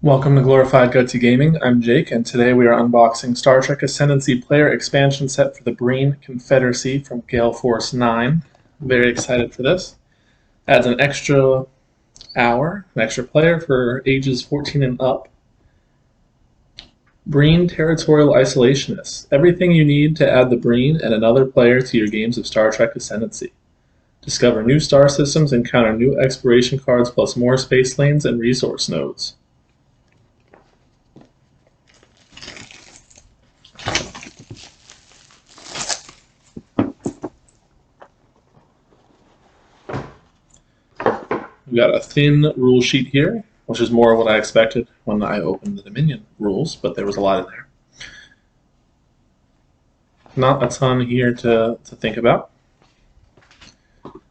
Welcome to Glorified Gutsy Gaming. I'm Jake, and today we are unboxing Star Trek Ascendancy player expansion set for the Breen Confederacy from Gale Force 9. I'm very excited for this. Adds an extra hour, an extra player for ages 14 and up. Breen Territorial Isolationists. Everything you need to add the Breen and another player to your games of Star Trek Ascendancy. Discover new star systems, encounter new exploration cards, plus more space lanes and resource nodes. We've got a thin rule sheet here, which is more what I expected when I opened the Dominion rules, but there was a lot in there. Not a ton here to think about.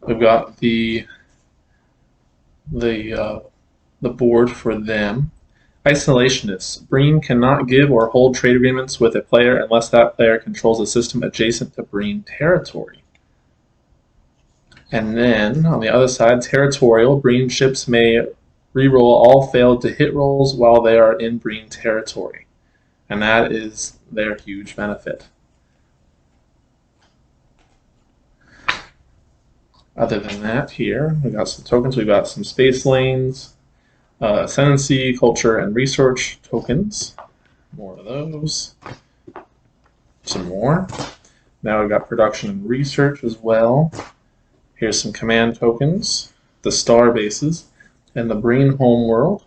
We've got the board for them. Isolationists. Breen cannot give or hold trade agreements with a player unless that player controls a system adjacent to Breen territory. And then, on the other side, territorial. Breen ships may reroll all failed to hit rolls while they are in Breen territory. And that is their huge benefit. Other than that, here, we've got some tokens. We've got some space lanes, Ascendancy, culture, and research tokens. More of those. Some more. Now we've got production and research as well. Here's some command tokens, the star bases, and the Breen homeworld.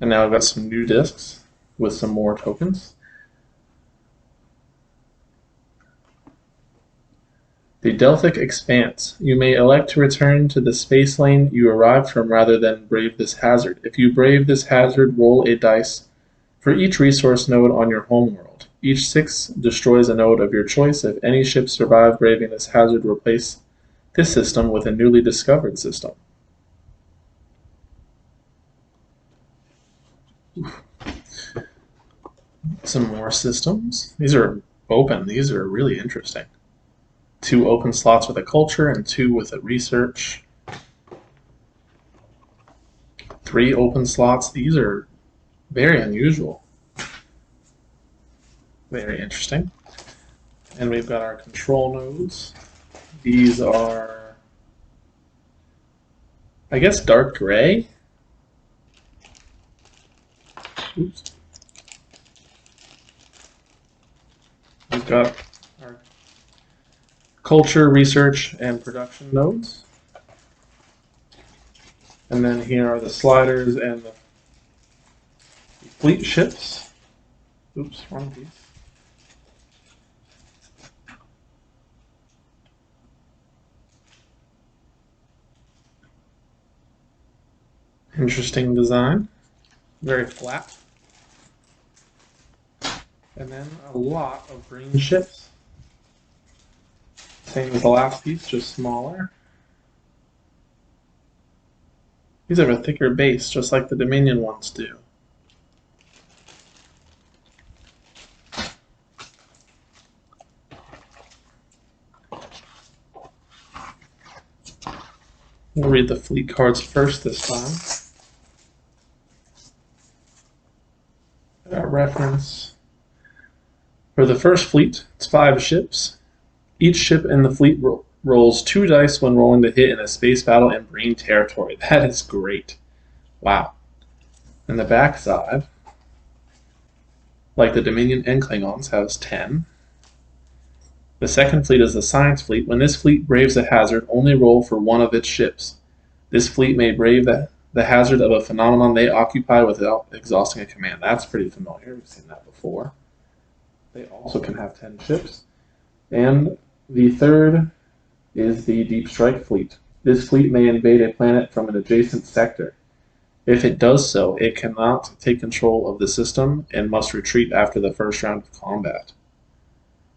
And now I've got some new discs with some more tokens. The Delphic Expanse. You may elect to return to the space lane you arrived from rather than brave this hazard. If you brave this hazard, roll a dice for each resource node on your homeworld. Each 6 destroys a node of your choice. If any ships survive braving this hazard, replace this system with a newly discovered system. Some more systems. These are open. These are really interesting. 2 open slots with a culture and 2 with a research. 3 open slots. These are very unusual. Very interesting. And we've got our control nodes. These are, I guess, dark gray. Oops. We've got our culture, research, and production nodes. And then here are the sliders and the fleet ships. Oops, wrong piece. Interesting design, very flat. And then a lot of green ships. Same as the last piece, just smaller. These have a thicker base, just like the Dominion ones do. We'll read the fleet cards first this time. Reference. For the first fleet, it's 5 ships. Each ship in the fleet rolls 2 dice when rolling to hit in a space battle in Breen territory. That is great. Wow. And the backside, like the Dominion and Klingons, has 10. The second fleet is the science fleet. When this fleet braves a hazard, only roll for 1 of its ships. This fleet may brave the hazard of a phenomenon they occupy without exhausting a command. That's pretty familiar. We've seen that before. They also can have 10 ships. And the third is the Deep Strike fleet. This fleet may invade a planet from an adjacent sector. If it does so, it cannot take control of the system and must retreat after the first round of combat.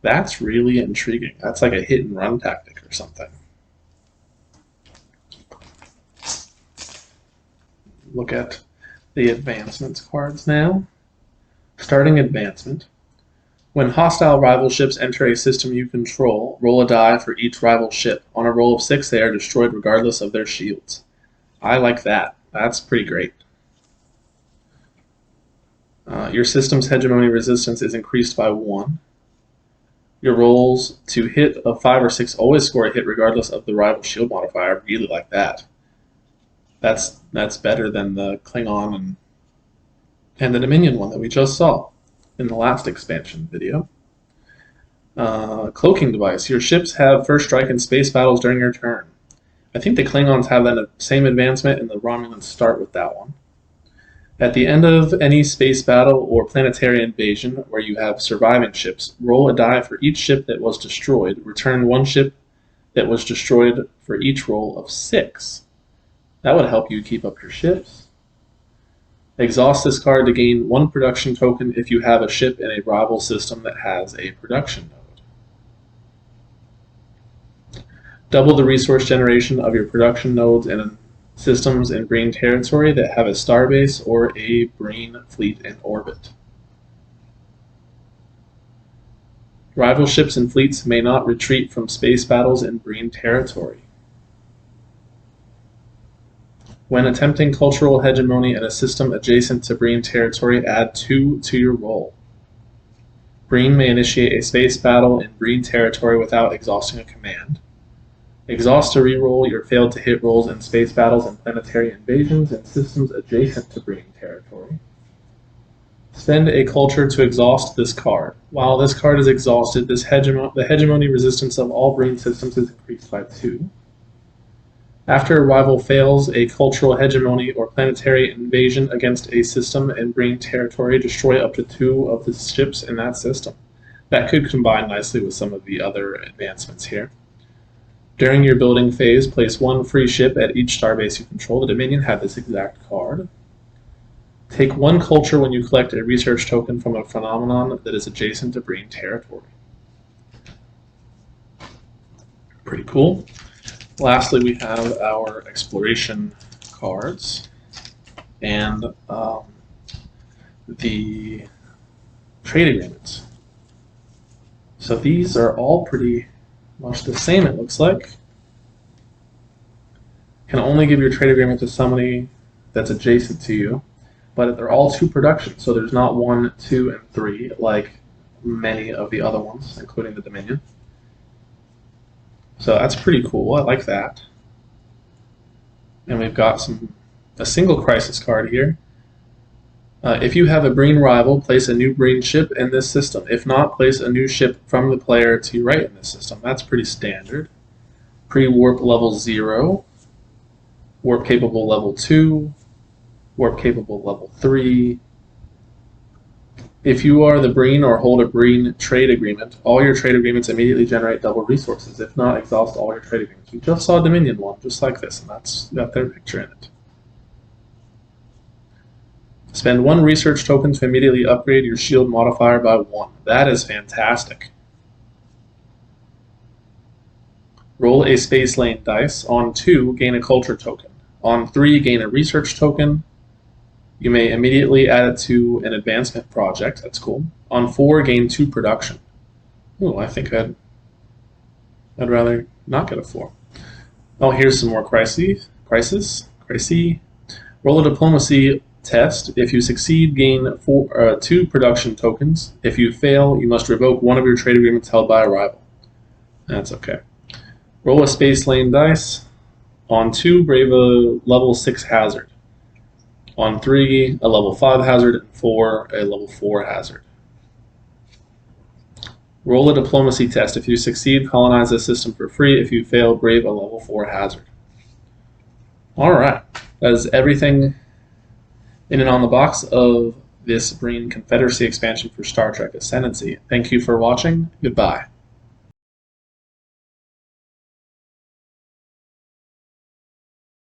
That's really intriguing. That's like a hit and run tactic or something. Look at the advancements cards now. Starting advancement. When hostile rival ships enter a system you control, roll a die for each rival ship. On a roll of 6, they are destroyed regardless of their shields. I like that. That's pretty great. Your system's hegemony resistance is increased by 1. Your rolls to hit of 5 or 6 always score a hit regardless of the rival shield modifier. I really like that. That's better than the Klingon and the Dominion one that we just saw in the last expansion video. Cloaking device. Your ships have first strike in space battles during your turn. I think the Klingons have that same advancement, and the Romulans start with that one. At the end of any space battle or planetary invasion where you have surviving ships, roll a die for each ship that was destroyed. Return 1 ship that was destroyed for each roll of 6. That would help you keep up your ships. Exhaust this card to gain 1 production token if you have a ship in a rival system that has a production node. Double the resource generation of your production nodes in systems in Breen territory that have a starbase or a Breen fleet in orbit. Rival ships and fleets may not retreat from space battles in Breen territory. When attempting cultural hegemony in a system adjacent to Breen territory, add 2 to your roll. Breen may initiate a space battle in Breen territory without exhausting a command. Exhaust to reroll your failed to hit rolls in space battles and planetary invasions and systems adjacent to Breen territory. Spend a culture to exhaust this card. While this card is exhausted, the hegemony resistance of all Breen systems is increased by 2. After a rival fails a cultural hegemony or planetary invasion against a system in Breen territory, destroy up to 2 of the ships in that system. That could combine nicely with some of the other advancements here. During your building phase, place 1 free ship at each starbase you control. The Dominion had this exact card. Take 1 culture when you collect a research token from a phenomenon that is adjacent to Breen territory. Pretty cool. Lastly, we have our exploration cards and the trade agreements. So these are all pretty much the same, it looks like. Can only give your trade agreement to somebody that's adjacent to you, but they're all 2 production, so there's not 1, 2, and 3 like many of the other ones, including the Dominion. So that's pretty cool. I like that. And we've got a single crisis card here. If you have a Breen rival, place a new Breen ship in this system. If not, place a new ship from the player to your right in this system. That's pretty standard. Pre-warp level 0, warp capable level 2, warp capable level 3. If you are the Breen or hold a Breen trade agreement, all your trade agreements immediately generate double resources. If not, exhaust all your trade agreements. We just saw a Dominion one, just like this, and that's got their picture in it. Spend 1 research token to immediately upgrade your shield modifier by 1. That is fantastic. Roll a space lane dice. On 2, gain a culture token. On 3, gain a research token. You may immediately add it to an advancement project. That's cool. On 4, gain 2 production. Ooh, I think I'd rather not get a 4. Oh, here's some more crises. Roll a diplomacy test. If you succeed, gain 2 production tokens. If you fail, you must revoke 1 of your trade agreements held by a rival. That's okay. Roll a space lane dice. On 2, brave a level 6 hazard. On 3, a level 5 hazard, and 4, a level 4 hazard. Roll a diplomacy test. If you succeed, colonize the system for free. If you fail, brave a level 4 hazard. Alright, that is everything in and on the box of this Breen Confederacy expansion for Star Trek Ascendancy. Thank you for watching. Goodbye.